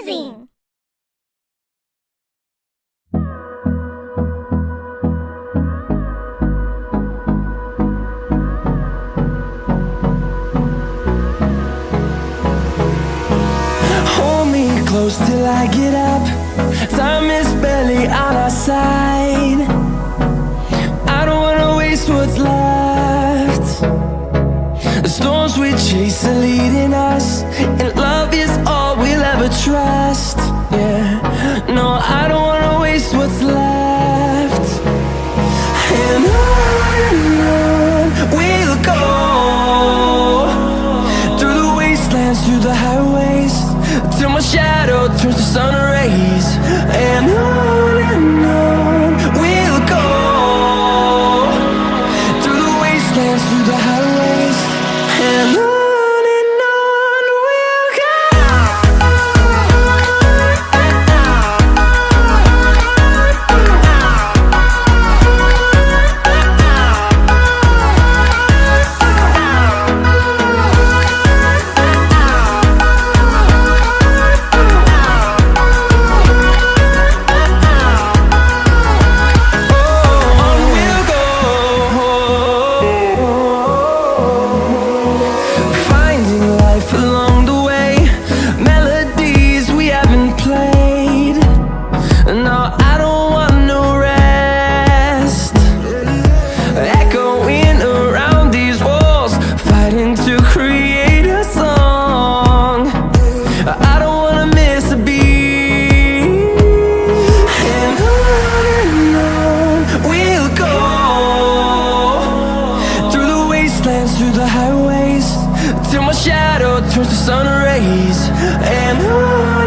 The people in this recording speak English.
amazing! Hold me close till I get up. Time is barely on our side. I don't wanna waste what's left. The storms we chase are leading us, and love is all we'll ever trust. Yeah, no, I don't wanna waste what's left. And on we'll go, through the wastelands, through the highways, till my shadow turns to sun rays. And on we'll go, through the wastelands, through the highways, and on we'll go. Through the highways, till my shadow turns to sun rays. And on